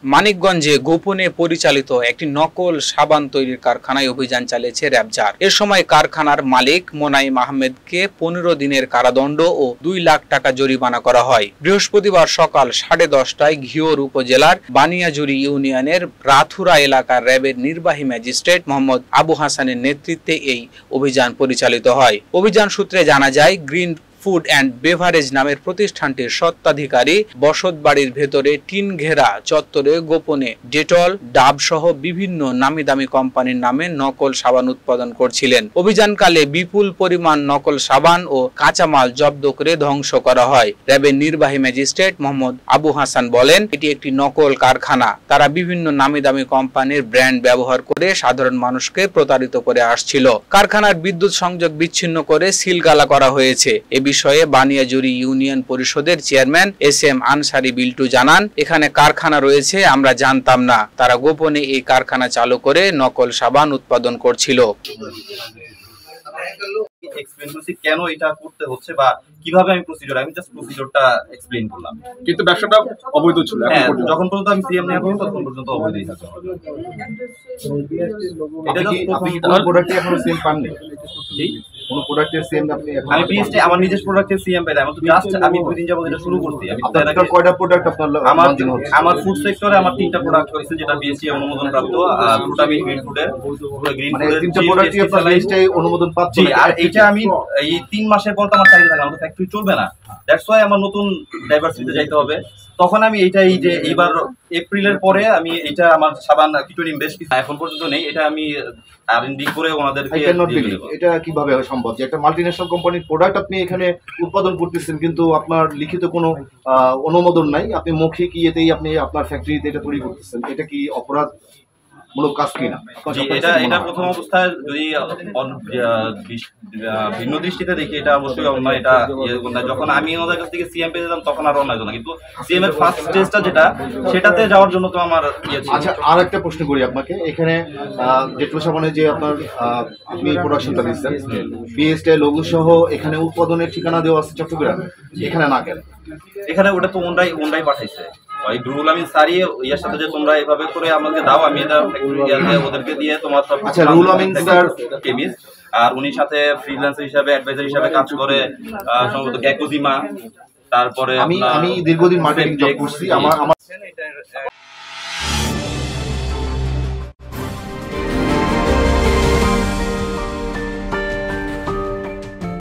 মানিকগঞ্জে গোপনে পরিচালিত একটি নকল সাবান তৈরির কারখানায় অভিযান চালিয়েছে র্যাব। এর সময় কারখানার মালিক মোনাইম আহমেদকে 15 দিনের কারাদণ্ড ও 2 লাখ টাকা জরিমানা করা হয়। বৃহস্পতিবার সকাল 10:30টায় ঘিওর উপজেলার বানিয়াজুরি ইউনিয়নের রাথুরা এলাকার র্যাবের নির্বাহী ম্যাজিস্ট্রেট মোহাম্মদ আবু হাসানের নেতৃত্বে এই অভিযান পরিচালিত হয়। অভিযান সূত্রে জানা যায়, গ্রিন ফুড অ্যান্ড বেভারেজ নামের প্রতিষ্ঠানটির স্বত্বাধিকারী বসত বাড়ির ভেতরে টিন ঘেরা চত্বরে গোপনে ডেটল, ডাব সহ বিভিন্ন নামি দামি কোম্পানির নামে নকল সাবান উৎপাদন করছিলেন। অভিযানকালে বিপুল পরিমাণ নকল সাবান ও কাঁচামাল জব্দ করে ধ্বংস করা হয়। র্যাবের নির্বাহী ম্যাজিস্ট্রেট মোহাম্মদ আবু হাসান বলেন, এটি একটি নকল কারখানা। তারা বিভিন্ন নামি দামি কোম্পানির ব্র্যান্ড ব্যবহার করে সাধারণ মানুষকে প্রতারিত করে আসছিল। কারখানার বিদ্যুৎ সংযোগ বিচ্ছিন্ন করে সিলগালা করা হয়েছে। বিষয়ে বানিয়াজুরি ইউনিয়ন পরিষদের চেয়ারম্যান SM আনসারি বিল্টু জানান, এখানে কারখানা রয়েছে আমরা জানতাম না। তারা গোপনে এই কারখানা চালু করে নকল সাবান উৎপাদন করছিল। কেন এটা করতে হচ্ছে বা কিভাবে আমি জাস্ট প্রসিডিউরটা এক্সপ্লেইন করলাম, কিন্তু ব্যবসাটা অবৈধ ছিল। যখন পর্যন্ত আমি সিএম নিয়ে করব তখন পর্যন্ত অবৈধই থাকবে। এটা আপনি কি কোন প্রোডাক্টে এখনো সিএম পাননি? কোন প্রোডাক্টের সিএম আপনি এখন? আমি বিএসটি আমার নিজের প্রোডাক্টের সিএম পাইলাম। আমি তো জাস্ট আমি 2 দিন যাবত এটা শুরু করছি। আমি আপনার কয়টা প্রোডাক্ট আপনার আমার ফুড সেক্টরে আমার 3টা প্রোডাক্ট হইছে যেটা বিএসটি অনুমোদন প্রাপ্ত। দুটো আমি গ্রিন ফুডের মানে 3টা প্রোডাক্টই আপনার লিস্টে অনুমোদন পাচ্ছি। আর এটা আমি এই 3 মাসের পর তো আমার চাহিদা থাকে, আমার ফ্যাক্টরি চলবে না। দ্যাটস ওয়াই আমার নতুন ডাইভার্সিটিতে যাইতে হবে। তখন আমি এইটাই যে এইবার এপ্রিলের পরে আমি এটা আমার সাবান কিছুটা ইনভেস্ট এখন পর্যন্ত নেই, এটা আমি R&D করে ওনাদেরকে এটা কিভাবে সম্ভব যে একটা মাল্টিন্যাশনাল কোম্পানির প্রোডাক্ট আপনি এখানে উৎপাদন করতেছেন কিন্তু আপনার লিখিত কোনো অনুমোদন নাই, আপনি মৌখিক ইয়েতেই আপনি আপনার ফ্যাক্টরিতে এটা তৈরি করতেছেন, এটা কি অপরাধ মূলক কাজ কিনা? এটা প্রথম অবস্থায় যদি ভিন্ন দৃষ্টিতে দেখি এটা অবশ্যই অন্যায়। এটা যখন আমি ওদের কাছ থেকে সিএম পেয়ে যেতাম তখন আরো অন্যায় হতো না, কিন্তু সিএম এর ফার্স্ট স্টেজটা যেটা সেটাতে যাওয়ার জন্য তো আমার আচ্ছা, আর একটা প্রশ্ন করি আপনাকে। এখানে ডেটল সাবানে যে আপনার আপনি প্রোডাকশনটা দিচ্ছেন পিএসটি লোগো সহ এখানে উৎপাদনের ঠিকানা দেওয়া আছে চট্টগ্রাম, এখানে না কেন? এখানে ওটা তো ওনরাই পাঠাইছে। রুহুল আমিন স্যারই ইয়ার সাথে যে তোমরা এভাবে করে আমাকে দাও, আমি এটা ওদেরকে দিয়ে তোমার সব। আচ্ছা, রুহুল আমিন স্যার কেমিস্ট, আর উনি সাথে ফ্রিল্যান্সার হিসাবে অ্যাডভাইজার হিসাবে কাজ করে সম্ভবত গ্যাকোজিমা। তারপরে আমি দীর্ঘদিন মার্কেটিং জব করছি। আমার